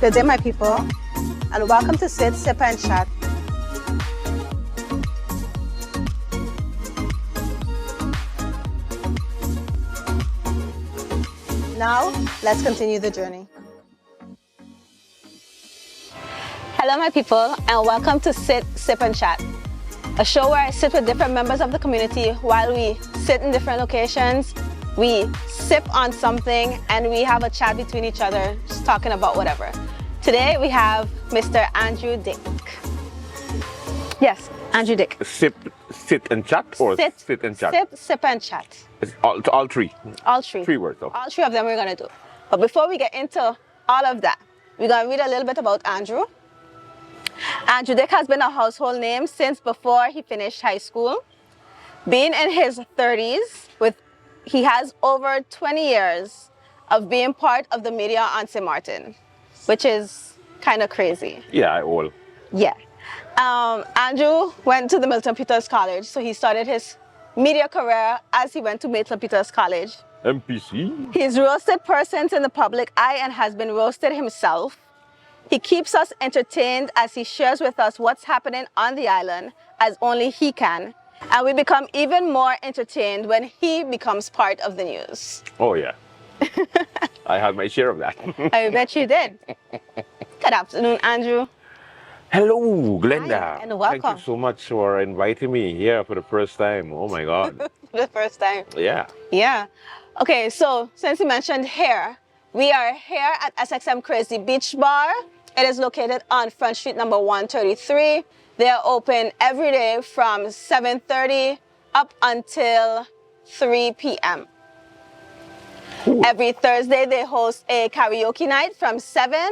Good day, my people, and welcome to Sit, Sip, and Chat. Now, let's continue the journey. Hello, my people, and welcome to Sit, Sip, and Chat, a show where I sit with different members of the community while we sit in different locations, we sip on something, and we have a chat between each other, just talking about whatever. Today, we have Mr. Andrew Dick. Yes, Andrew Dick. Sit and chat, or sit and chat? Sip, sip, and chat. It's all three. All three. 3 words, though. All 3 of them we're gonna do. But before we get into all of that, we're gonna read a little bit about Andrew. Andrew Dick has been a household name since before he finished high school. Being in his 30s, he has over 20 years of being part of the media on St. Martin, which is kind of crazy. Yeah, all. Yeah. Andrew went to the Milton Peters College, so he started his media career as he went to Milton Peters College. MPC. He's roasted persons in the public eye and has been roasted himself. He keeps us entertained as he shares with us what's happening on the island as only he can. And we become even more entertained when he becomes part of the news. Oh, yeah. I had my share of that. I bet you did. Good afternoon, Andrew. Hello, Glenda. Hi, and welcome. Thank you so much for inviting me here for the first time. Oh, my God. For the first time. Yeah. Yeah. Okay, so since you mentioned hair, we are here at SXM Crazy Beach Bar. It is located on Front Street number 133. They are open every day from 7:30 up until 3 p.m. Cool. Every Thursday, they host a karaoke night from 7,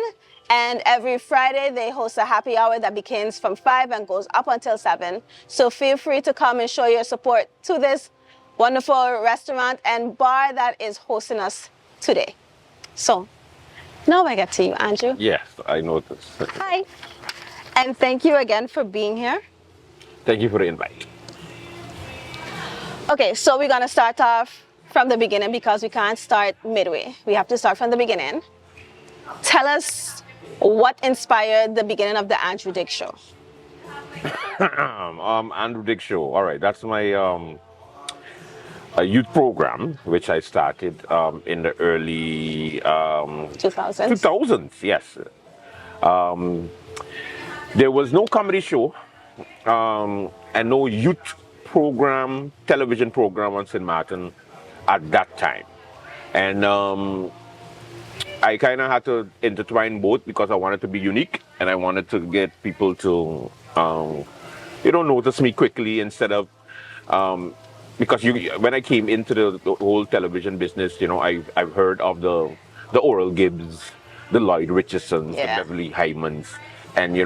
and every Friday, they host a happy hour that begins from 5 and goes up until 7. So feel free to come and show your support to this wonderful restaurant and bar that is hosting us today. So now I get to you, Andrew. Yes, I noticed. Hi. And thank you again for being here. Thank you for the invite. Okay, so we're going to start off from the beginning because we can't start midway. We have to start from the beginning. Tell us what inspired the beginning of the Andrew Dick Show. Andrew Dick Show. All right, that's my a youth program, which I started in the early 2000s? 2000s, yes. There was no comedy show and no youth program, television program on St. Martin at that time. And I kind of had to intertwine both because I wanted to be unique and I wanted to get people to, notice me quickly instead of, because when I came into the whole television business, I've heard of the Oral Gibbs, the Lloyd Richardsons, Yeah. the Beverly Hymans, and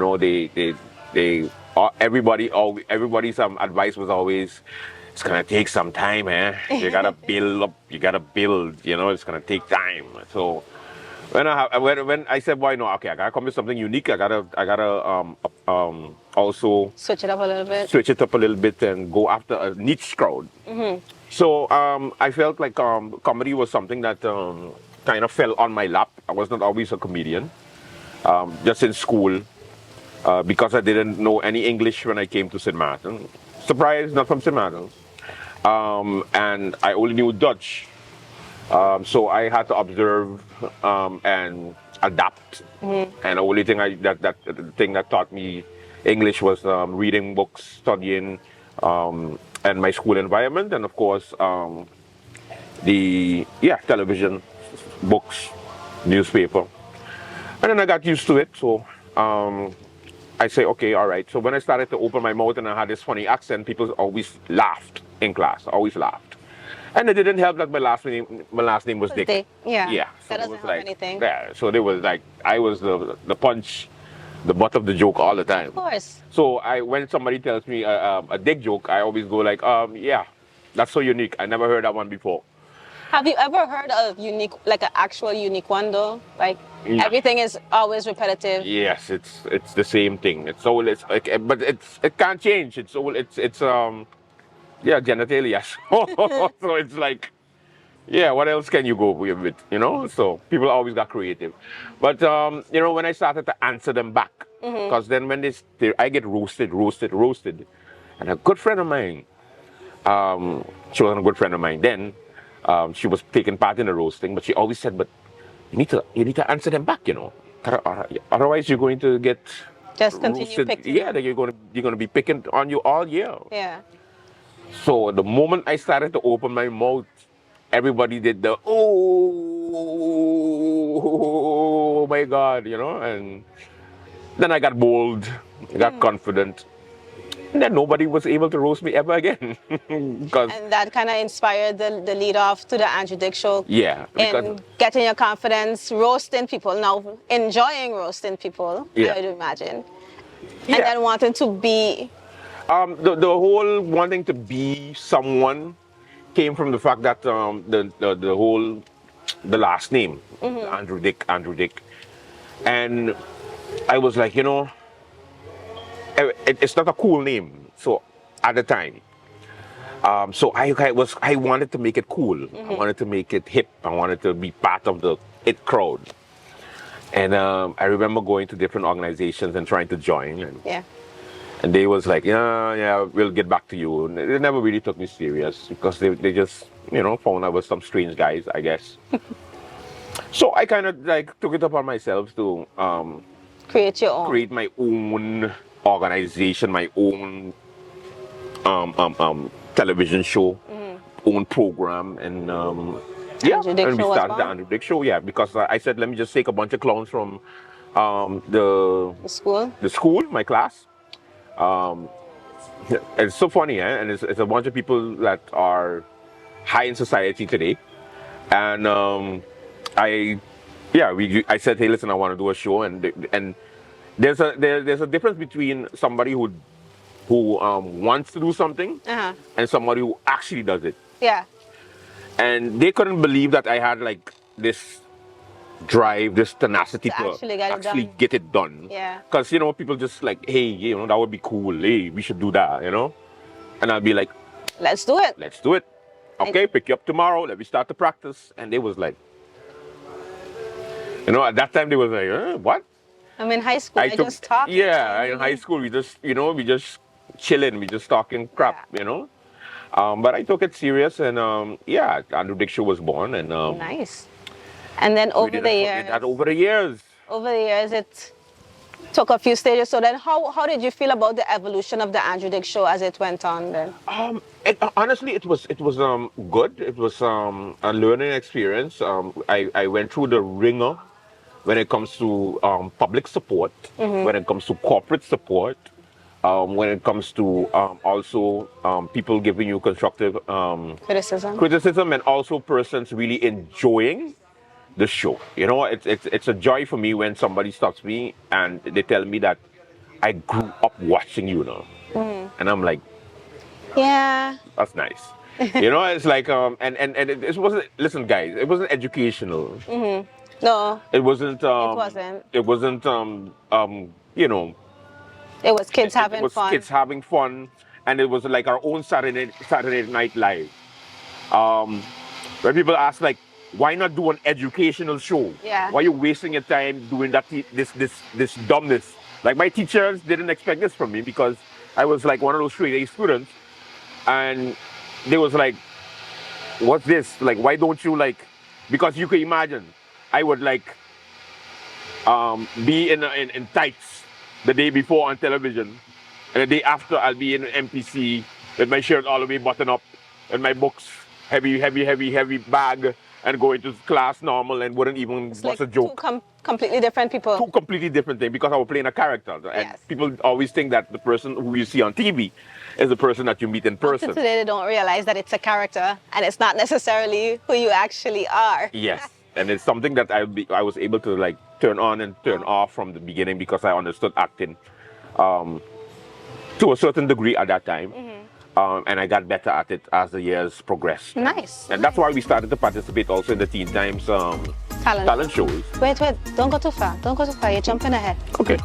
everybody's advice was always, it's gonna take some time, You gotta build up, you gotta build, it's gonna take time. So when I said, why no? Okay, I gotta come with something unique. I gotta also Switch it up a little bit. And go after a niche crowd. Mm-hmm. So I felt like comedy was something that kind of fell on my lap. I was not always a comedian. Just in school, because I didn't know any English when I came to St. Martin. Surprise, not from St. Martin. And I only knew Dutch. So I had to observe and adapt. Mm-hmm. And the only thing the thing that taught me English was reading books, studying, and my school environment, and of course television, books, newspaper. And then I got used to it. So I say, okay, all right. So when I started to open my mouth and I had this funny accent, people always laughed in class, always laughed. And it didn't help that my last name was Dick. Yeah. Yeah. So that doesn't help anything. Yeah. So they was like, I was the punch, the butt of the joke all the time. Of course. So when somebody tells me a Dick joke, I always go like, yeah, that's so unique. I never heard that one before. Have you ever heard of unique, like an actual unique one though? Like everything is always repetitive. Yes, it's the same thing. But it can't change. It's genitalia. So it's like Yeah, what else can you go with, you know? So people always got creative. But, you know, when I started to answer them back, because then when I get roasted. And a good friend of mine, she wasn't a good friend of mine then, she was taking part in the roasting, but she always said, but you need to answer them back, you know. Otherwise you're going to get Just continue roasted. picking Yeah, on. that you're gonna be picking on you all year. Yeah. So the moment I started to open my mouth, everybody did the oh my god, you know, and then I got bold, I got confident, and then nobody was able to roast me ever again. Because And that kind of inspired the lead off to the Andrew Dick Show yeah, because in getting your confidence, roasting people, now enjoying roasting people, yeah, I would imagine. And yeah. then wanting to be, The whole wanting to be someone came from the fact that the whole the last name Andrew Dick, and I was like, you know, it's not a cool name. So at the time, so I wanted to make it cool. I wanted to make it hip. I wanted to be part of the it crowd. And I remember going to different organizations and trying to join, yeah. and they was like, yeah, we'll get back to you. And they never really took me serious because they just, you know, found I was some strange guys, I guess. So I kind of like took it upon myself to Create your own. create my own organization, my own television show, own program, and yeah, Andrew Dick and we Show was started the born. Andrew Dick Show. Yeah, because I said, let me just take a bunch of clowns from the The school. school, my class. It's so funny, eh? And it's a bunch of people that are high in society today, and I, yeah, I said, hey, listen, I want to do a show, and there's a difference between somebody who wants to do something Uh-huh. and somebody who actually does it. Yeah. And they couldn't believe that I had like this drive, this tenacity To to actually get it actually done. get it done. Yeah. Because, you know, people just like, hey, you know, that would be cool. Hey, we should do that, you know? And I'll be like, Let's do it. let's do it. Okay, pick you up tomorrow. Let me start the practice. And they was like, you know, at that time they was like, what? I'm in high school. I just talk. yeah, in high school we just, you know, we just chilling, we just talking crap, Yeah. you know? But I took it serious, and yeah, Andrew Dick Show was born, and Nice. And then we over did the that years, over the years. it took a few stages. So then how did you feel about the evolution of the Andrew Dick Show as it went on then? Honestly, it was good. It was a learning experience. I went through the ringer when it comes to public support, when it comes to corporate support, when it comes to also people giving you constructive Criticism? criticism, and also persons really enjoying the show. You know, it's a joy for me when somebody stops me and they tell me that I grew up watching you now, and I'm like, Yeah. that's nice. You know, it's like and it wasn't. Listen, guys, it wasn't educational. No, It wasn't. wasn't. It wasn't. You know, it was kids it having was fun. kids having fun, and it was like our own Saturday Night Live. Where people ask like, why not do an educational show? Yeah. Why are you wasting your time doing that? This dumbness. Like my teachers didn't expect this from me because I was like one of those straight A students, and they was like, what's this? Like, why don't you like? Because you can imagine, I would like be in tights the day before on television, and the day after I'll be in MPC with my shirt all the way buttoned up and my books heavy bag, and going to class normal and wouldn't even It's bust like a joke. completely different people. Two completely different things because I was playing a character, and Yes. people always think that the person who you see on TV is the person that you meet in Until person. today, they don't realize that it's a character and it's not necessarily who you actually are. Yes, and it's something that I was able to like turn on and turn off from the beginning because I understood acting to a certain degree at that time, and I got better at it as the years progressed. Nice. And that's why we started to participate also in the Teen Times talent shows. Wait, don't go too far. Don't go too far. You're jumping ahead. Okay.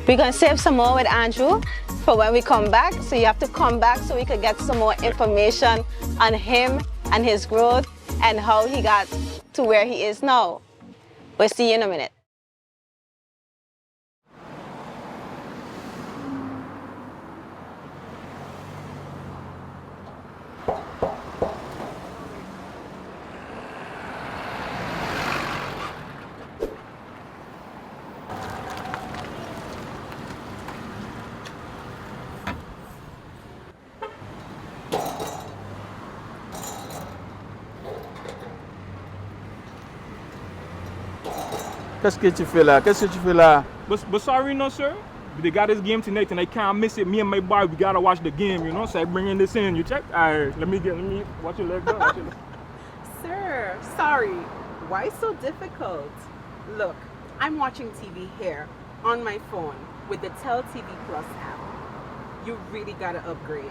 We're going to save some more with Andrew for when we come back. So you have to come back so we could get some more information on him and his growth and how he got to where he is now. We'll see you in a minute. Qu'est-ce que tu fais là? Qu'est-ce que tu fais là? But sorry, no sir. They got this game tonight and I can't miss it. Me and my boy, we gotta watch the game, you know. So I bringing this in. You check? Alright, let me watch your leg. Watch your leg. Sir, sorry. Why so difficult? Look, I'm watching TV here on my phone with the Tel TV Plus app. You really gotta upgrade.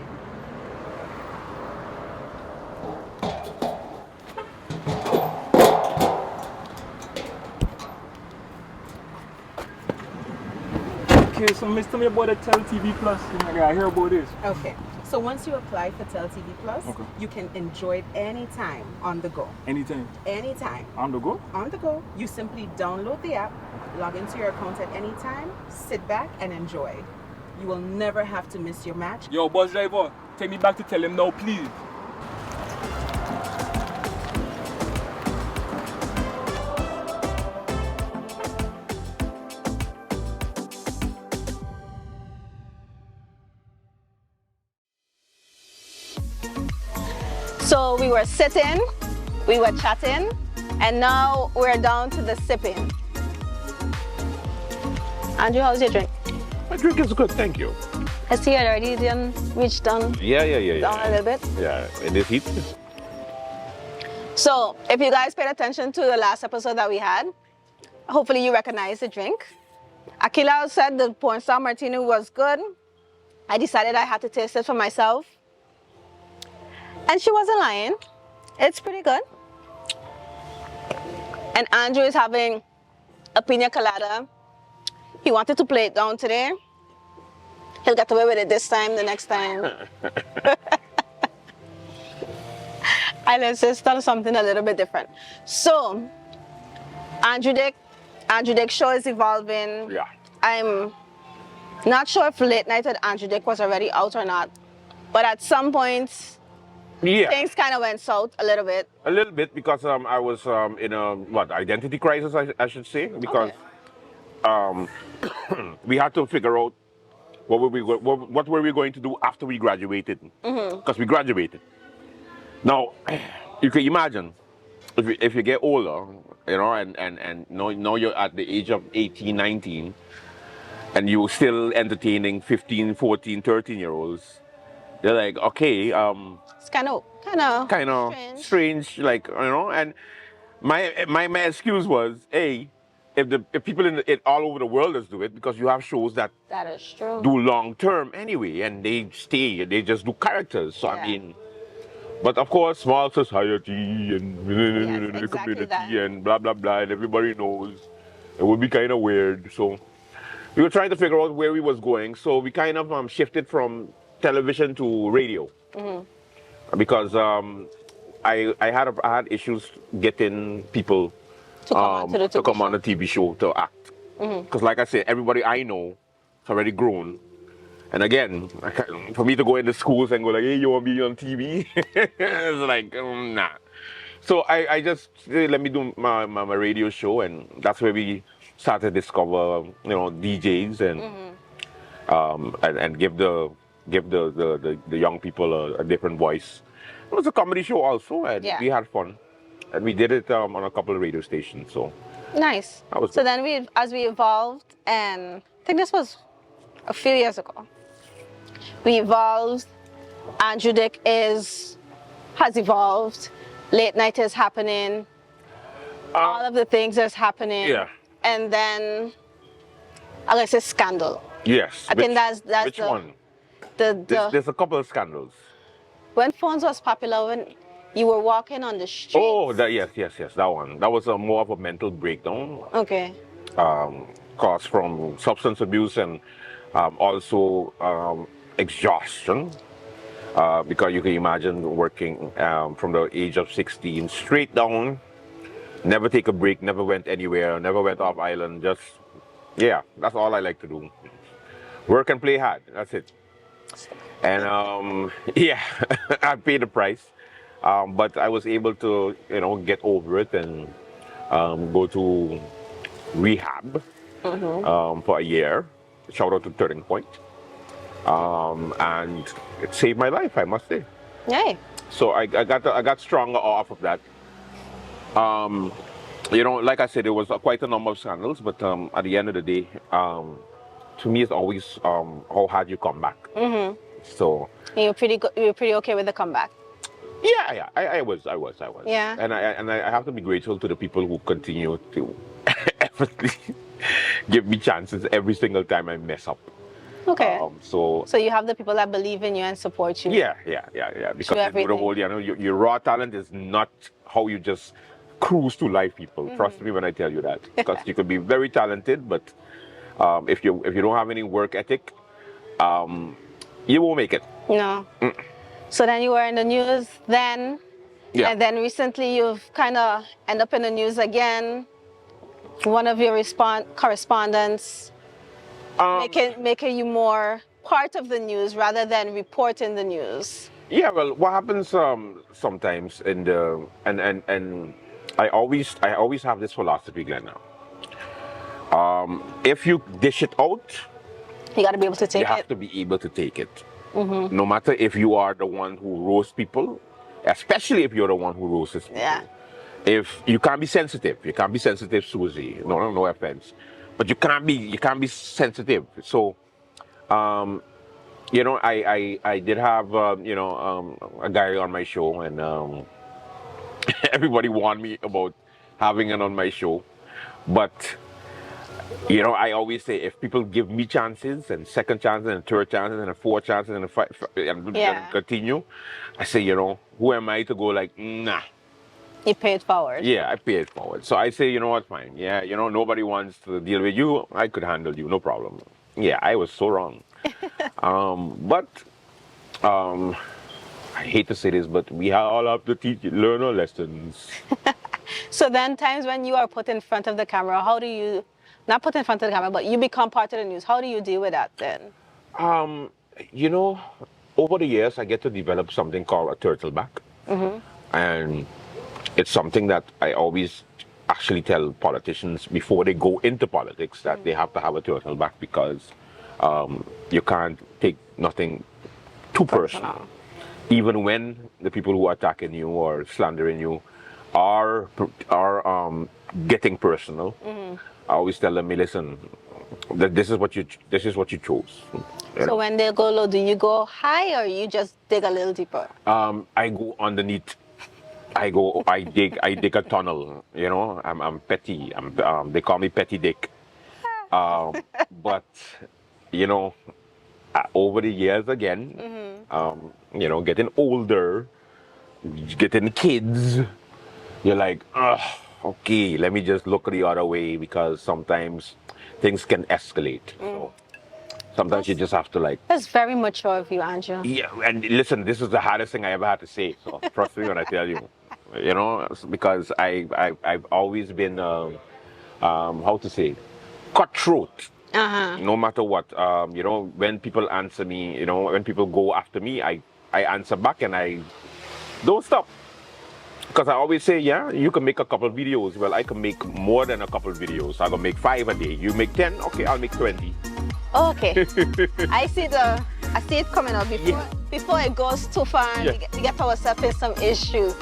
Okay, so Miss, tell me about the Tel TV Plus. I gotta hear about this. Okay, so once you apply for Tel TV Plus, Okay. you can enjoy it anytime on the go. Anytime. Anytime. On the go? On the go, you simply download the app, log into your account at any time, sit back and enjoy. You will never have to miss your match. Yo, bus driver, take me back to tell him now, please. So we were sitting, we were chatting, and now we're down to the sipping. Andrew, how's your drink? My drink is good, thank you. I see it already reached down Yeah. down a little bit. Yeah, in this heat. So if you guys paid attention to the last episode that we had, hopefully you recognize the drink. Akila said the porn star martini was good. I decided I had to taste it for myself. And she wasn't lying. It's pretty good. And Andrew is having a pina colada. He wanted to play it down today. He'll get away with it this time, the next time. I'll insist on something a little bit different. So, Andrew Dick show is evolving. Yeah. I'm not sure if Late Night with Andrew Dick was already out or not. But at some point, Yeah. things kind of went south a little bit. A little bit because I was in a identity crisis, I should say, because we had to figure out what were we going to do after we graduated, because we graduated. Now you can imagine if you get older, you know, and now you're at the age of 18, 19, and you're still entertaining 15, 14, 13-year-olds. They're like, okay, It's kind of strange, like, you know. And my excuse was, hey, if people all over the world does do it, because you have shows that That is true. do long term anyway, and they just do characters. So Yeah. I mean, but of course, small society and the exactly community that. and blah blah blah, and everybody knows it would be kind of weird. So we were trying to figure out where we was going. So we kind of shifted from television to radio, because I had issues getting people To come onto the to TV come on the TV show to act. Because like I said, everybody I know is already grown. And again, for me to go into schools and go like, hey, you want to be on TV? It's like, nah. So I just let me do my radio show, and that's where we started to discover, you know, DJs and give the young people a different voice. It was a comedy show also, and Yeah. we had fun. And we did it on a couple of radio stations. So Nice. That was So good. then as we evolved, and I think this was a few years ago, we evolved. Andrew Dick has evolved. Late Night is happening. All of the things is happening. Yeah. And then, I guess it's Scandal. yes. I think that's which the- one? The There's a couple of scandals. when phones was popular, when you were walking on the street. Oh, yes, that one. That was more of a mental breakdown, Okay. caused from substance abuse and also exhaustion. because you can imagine working from the age of 16 straight down, never take a break, never went anywhere, never went off island. Just, yeah, that's all I like to do. Work and play hard. That's it. And yeah, I paid the price, but I was able to, get over it and go to rehab for a year. Shout out to Turning Point, and it saved my life, I must say. Yay. So I got stronger off of that. Like I said, there was quite a number of scandals, but at the end of the day, to me, it's always how hard you come back. So You're pretty good. You're pretty okay with the comeback. yeah, I was. Yeah. And I have to be grateful to the people who continue to effortlessly give me chances every single time I mess up. Okay. So So you have the people that believe in you and support you. yeah. Because Through the everything. whole, your raw talent is not how you just cruise through life, people. Trust me when I tell you that. Because you could be very talented, but if you don't have any work ethic, you won't make it. No. So then you were in the news then. Yeah. And then recently you've kind of end up in the news again. One of your correspondents making you more part of the news rather than reporting the news. Yeah, well, what happens sometimes in the and I always have this philosophy, Glenna. If you dish it out, You got to be able to take you have it. to be able to take it. No matter if you are the one who roasts people, especially if you're the one who roasts people. Yeah. If you can't be sensitive, Susie. No offense, but you can't be sensitive. So, I did have a guy on my show, and everybody warned me about having it on my show, but. I always say if people give me chances and second chances and third chances and a fourth chances and and continue, I say, who am I to go like, nah. You pay it forward. Yeah, I pay it forward. So I say, you know what, fine. Yeah, nobody wants to deal with you. I could handle you, no problem. Yeah, I was so wrong. But I hate to say this, but we all have to learn our lessons. So then times when you are put in front of the camera, how do you, not put in front of the camera, but you become part of the news, how do you deal with that then? Over the years, I get to develop something called a turtleback. And it's something that I always actually tell politicians before they go into politics that they have to have a turtleback because you can't take nothing too personal. Even when the people who are attacking you or slandering you are getting personal, I always tell them, hey, listen, that this is what you chose. So when they go low, do you go high or you just dig a little deeper? I go underneath. I dig a tunnel. I'm petty. They call me Petty Dick. But over the years again, getting older, getting kids, you're like, okay, let me just look the other way because sometimes things can escalate. So sometimes you just have to That's very mature of you, Andrew. Yeah, and listen, this is the hardest thing I ever had to say. So trust me when I tell you, because I've always been, how to say, cutthroat. No matter what, when people answer me, when people go after me, I answer back and I don't stop. Because I always say, yeah, you can make a couple videos. Well, I can make more than a couple videos. I can make 5 a day. You make 10, okay, I'll make 20. Okay. I see it coming up before it goes too far and we get ourselves in some issues.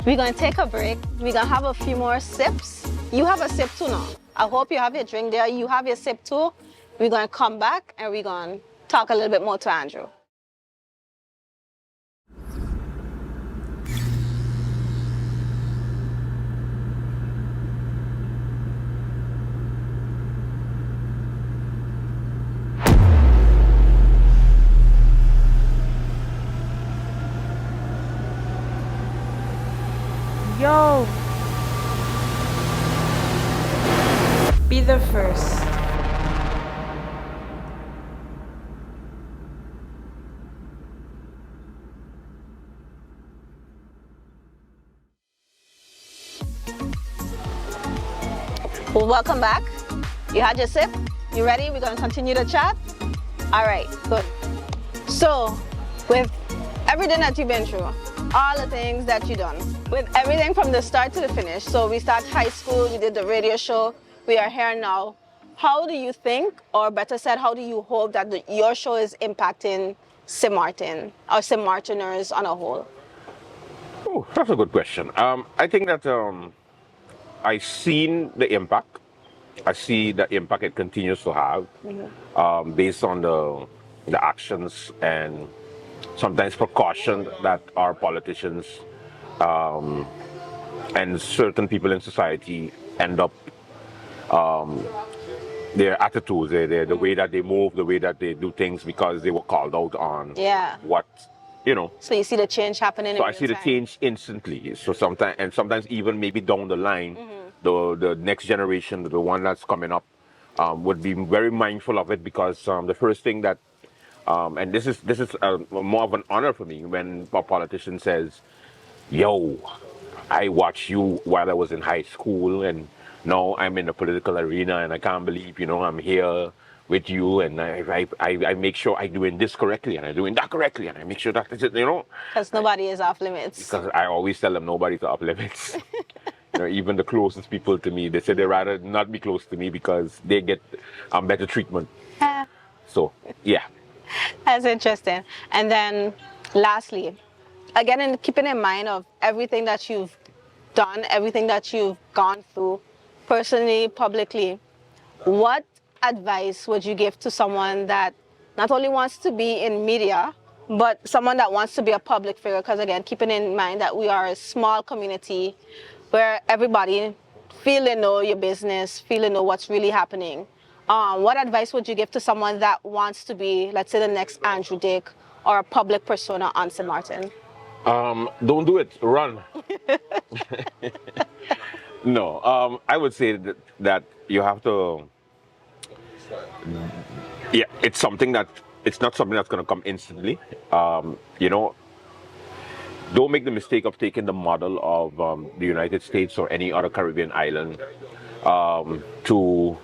We're going to take a break. We're going to have a few more sips. You have a sip too now. I hope you have your drink there. You have your sip too. We're going to come back and we're going to talk a little bit more to Andrew. Yo! Be the first. Well, welcome back. You had your sip? You ready? We're going to continue the chat? All right, good. So, with everything that you've been through, all the things that you've done, with everything from the start to the finish, so we started high school, we did the radio show, we are here now. How do you think, or better said, how do you hope that your show is impacting St. Martin, or St. Martiners on a whole? Oh, that's a good question. I think that I've seen the impact. I see the impact it continues to have based on the actions and sometimes precaution that our politicians and certain people in society end up their attitudes, the way that they move, the way that they do things because they were called out on Yeah. what, you know. So you see the change happening in So I real see the time. change instantly. So sometimes even maybe down the line, the next generation, the one that's coming up, would be very mindful of it because the first thing that, and this is more of an honor for me when a politician says, "Yo, I watched you while I was in high school, and now I'm in the political arena, and I can't believe I'm here with you, and I make sure I'm doing this correctly, and I'm doing that correctly, and I make sure that Because nobody is off limits. because I always tell them nobody's off limits. Even the closest people to me, they say they'd rather not be close to me because they get better treatment. So, yeah. That's interesting. And then lastly, again, keeping in mind of everything that you've done, everything that you've gone through, personally, publicly, what advice would you give to someone that not only wants to be in media, but someone that wants to be a public figure? Because again, keeping in mind that we are a small community where everybody feel they know your business, feel they know what's really happening. What advice would you give to someone that wants to be, let's say, the next Andrew Dick or a public persona on St. Martin? Don't do it. Run. No, I would say that you have to. Yeah, it's not something that's going to come instantly. Don't make the mistake of taking the model of the United States or any other Caribbean island don't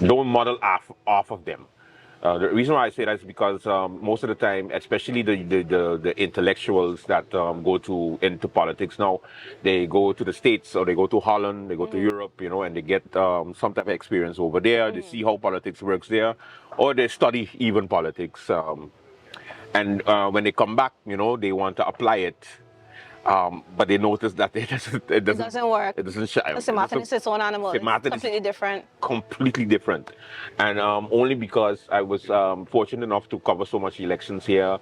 model off of them. The reason why I say that is because most of the time, especially the intellectuals that go into politics now, they go to the States or they go to Holland, they go to Europe, and they get some type of experience over there. They see how politics works there, or they study even politics. And when they come back, they want to apply it. But they notice that it doesn't work. It doesn't shine. St. Martin is its own animal. It's completely different. Completely different. And only because I was fortunate enough to cover so much elections here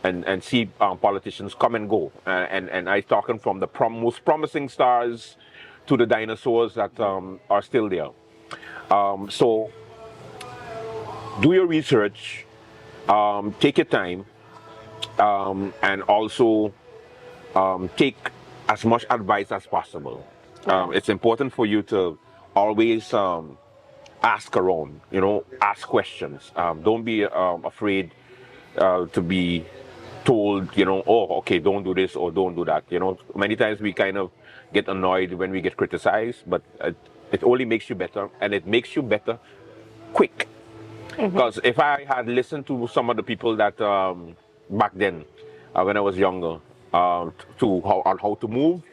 and see politicians come and go. And I talking from the most promising stars to the dinosaurs that are still there. So do your research, take your time, and also take as much advice as possible. It's important for you to always ask around, ask questions. Don't be afraid to be told, oh, okay, don't do this or don't do that. Many times we kind of get annoyed when we get criticized, but it only makes you better, and it makes you better quick. Because if I had listened to some of the people that back then, when I was younger, on how to move,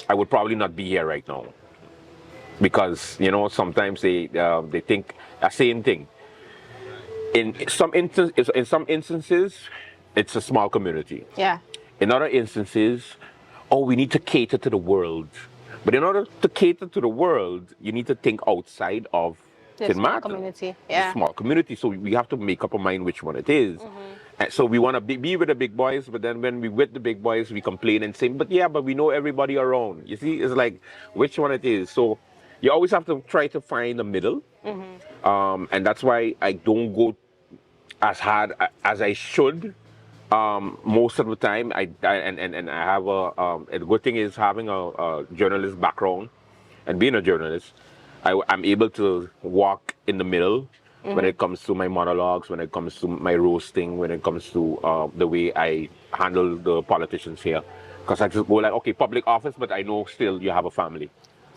I would probably not be here right now. Because sometimes they think the same thing. In some instances, it's a small community. Yeah. In other instances, we need to cater to the world. But in order to cater to the world, you need to think outside of St. Martin. Community. Yeah. Small community. So we have to make up our mind which one it is. And so we want to be with the big boys, but then when we with the big boys, we complain and say, but we know everybody around. You see, it's like which one it is. So you always have to try to find the middle. And that's why I don't go as hard as I should. Most of the time, I have a good thing is having a journalist background and being a journalist. I'm able to walk in the middle when it comes to my monologues, when it comes to my roasting, when it comes to the way I handle the politicians here. Because I just go like, okay, public office, but I know still you have a family.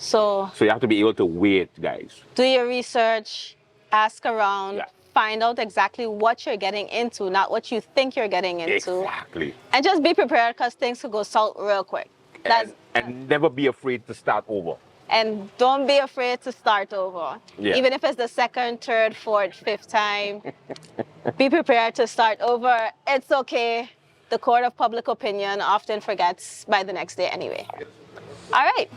So So you have to be able to wait, guys. do your research, ask around, Yeah. find out exactly what you're getting into, not what you think you're getting into. Exactly. And just be prepared because things could go south real quick. And never be afraid to start over. And don't be afraid to start over. Yeah. Even if it's the second, third, fourth, fifth time, be prepared to start over. It's okay. The court of public opinion often forgets by the next day anyway. All right.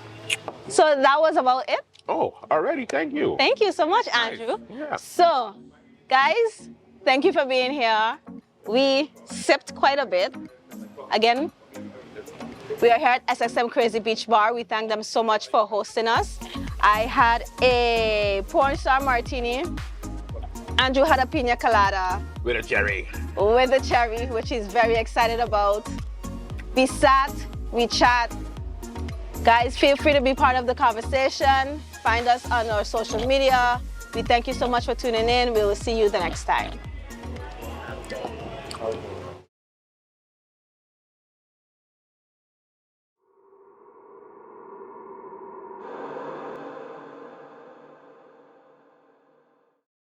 So that was about it. Oh, already. Thank you. Thank you so much, Andrew. Yeah. So, guys, thank you for being here. We sipped quite a bit. Again, we are here at SXM Crazy Beach Bar. We thank them so much for hosting us. I had a porn star martini. Andrew had a pina colada With a cherry. with a cherry, which he's very excited about. We sat, we chat. Guys, feel free to be part of the conversation. Find us on our social media. We thank you so much for tuning in. We will see you the next time.